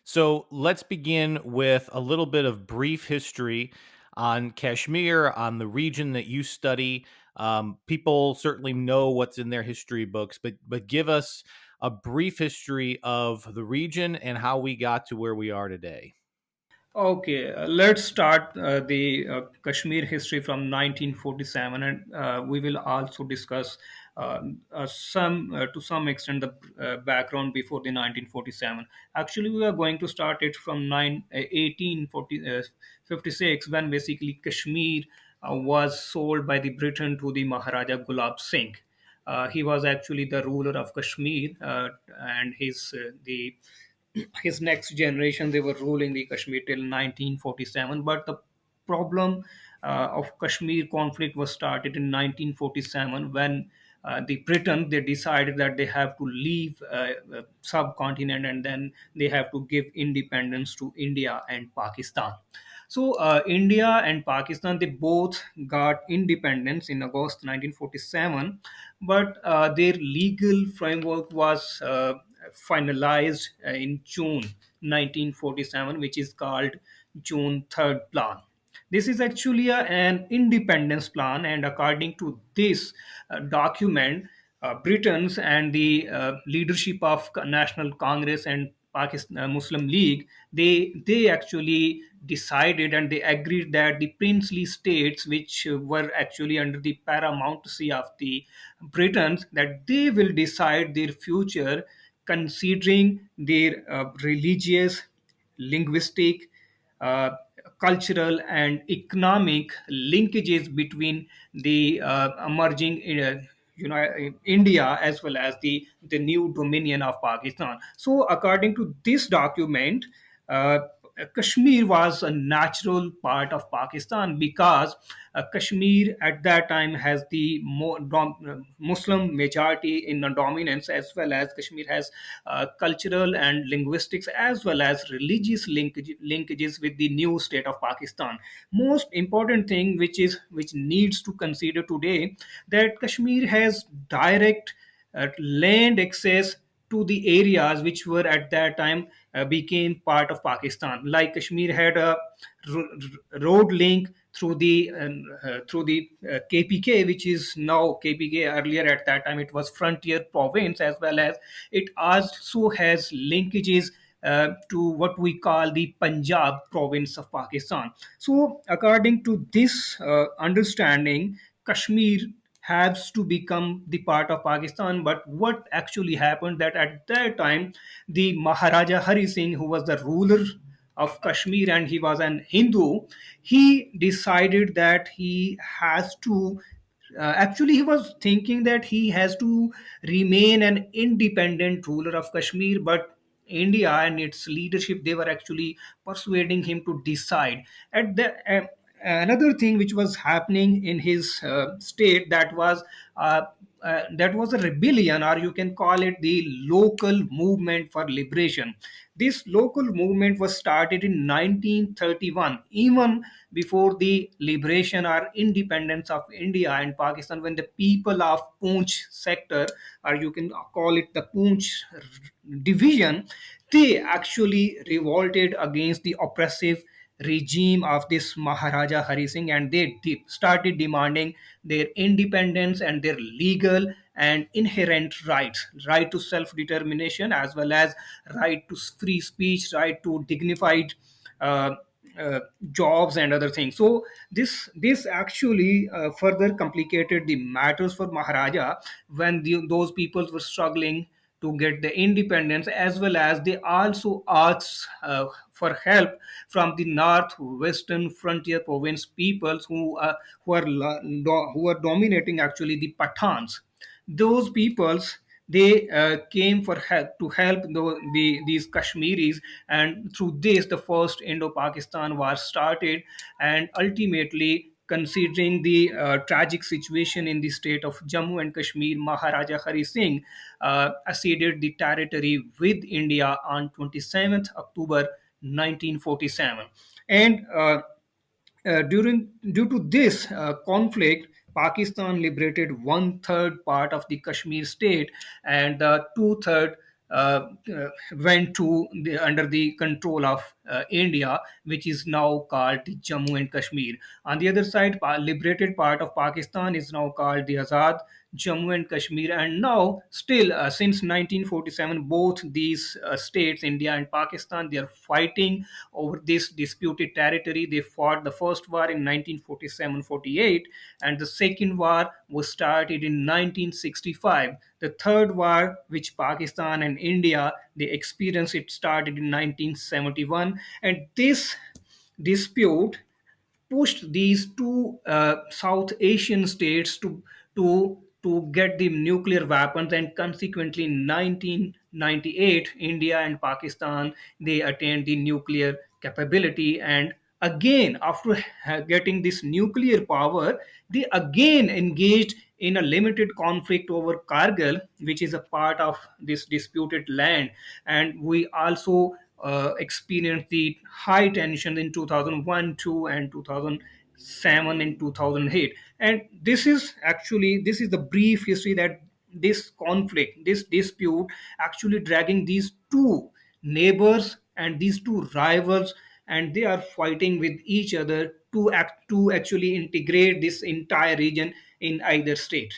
So let's begin with a little bit of brief history on Kashmir, on the region that you study. People certainly know what's in their history books, but give us a brief history of the region and how we got to where we are today. Okay, let's start the Kashmir history from 1947, and we will also discuss to some extent the background before the 1947. Actually, we are going to start it from 1856 when basically Kashmir was sold by the Britain to the Maharaja Gulab Singh. He was actually the ruler of Kashmir, and his next generation they were ruling the Kashmir till 1947. But the problem of Kashmir conflict was started in 1947 when the Britain they decided that they have to leave subcontinent, and then they have to give independence to India and Pakistan. So India and Pakistan they both got independence in August 1947, but their legal framework was finalized in June 1947, which is called June 3rd Plan. This is actually an independence plan, and according to this document, Britain's and the leadership of National Congress and Pakistan Muslim League, they actually decided and they agreed that the princely states, which were actually under the paramountcy of the Britons, that they will decide their future considering their religious, linguistic, uh, cultural, and economic linkages between the emerging India as well as the new dominion of Pakistan. So, according to this document, uh, Kashmir was a natural part of Pakistan because Kashmir at that time has the Muslim majority in the dominance, as well as Kashmir has cultural and linguistics as well as religious linkages with the new state of Pakistan. Most important thing which needs to consider today, that Kashmir has direct land access to the areas which were at that time became part of Pakistan. Like Kashmir had a road link through the KPK, which is now KPK. Earlier at that time, it was Frontier Province, as well as it also has linkages to what we call the Punjab province of Pakistan. So, according to this understanding, Kashmir has to become the part of Pakistan. But what actually happened that at that time, the Maharaja Hari Singh, who was the ruler of Kashmir and he was an Hindu, he decided that he has to. Actually, he was thinking that he has to remain an independent ruler of Kashmir, but India and its leadership they were actually persuading him to decide. At the another thing which was happening in his state, uh, that was a rebellion, or you can call it the local movement for liberation. This local movement was started in 1931, even before the liberation or independence of India and Pakistan, when the people of Poonch sector, or you can call it the Poonch division, they actually revolted against the oppressive regime of this Maharaja Hari Singh, and they started demanding their independence and their legal and inherent rights, right to self-determination, as well as right to free speech, right to dignified uh, uh, jobs and other things. So this actually further complicated the matters for Maharaja when those peoples were struggling to get the independence, as well as they also asked for help from the northwestern frontier province peoples who are dominating actually the Pathans. Those peoples they came for help to help these Kashmiris, and through this the first Indo-Pakistan war started. And ultimately, considering the tragic situation in the state of Jammu and Kashmir, Maharaja Hari Singh acceded the territory with India on 27th October 1947. And due to this conflict, Pakistan liberated one third part of the Kashmir state, and the two third went to under the control of India, which is now called the Jammu and Kashmir. On the other side, liberated part of Pakistan is now called the Azad Jammu and Kashmir. And now, still since 1947, both these states, India and Pakistan, they are fighting over this disputed territory. They fought the first war in 1947-48, and the second war was started in 1965. The third war, which Pakistan and India they experienced, it started in 1971, and this dispute pushed these two South Asian states to get the nuclear weapons, and consequently in 1998 India and Pakistan they attained the nuclear capability. And again, after getting this nuclear power, they again engaged in a limited conflict over Kargil, which is a part of this disputed land. And we also experienced the high tension in 2001, 2, and 2007 and 2008. And this is the brief history that this conflict, this dispute, actually dragging these two neighbors and these two rivals, and they are fighting with each other to actually integrate this entire region in either state.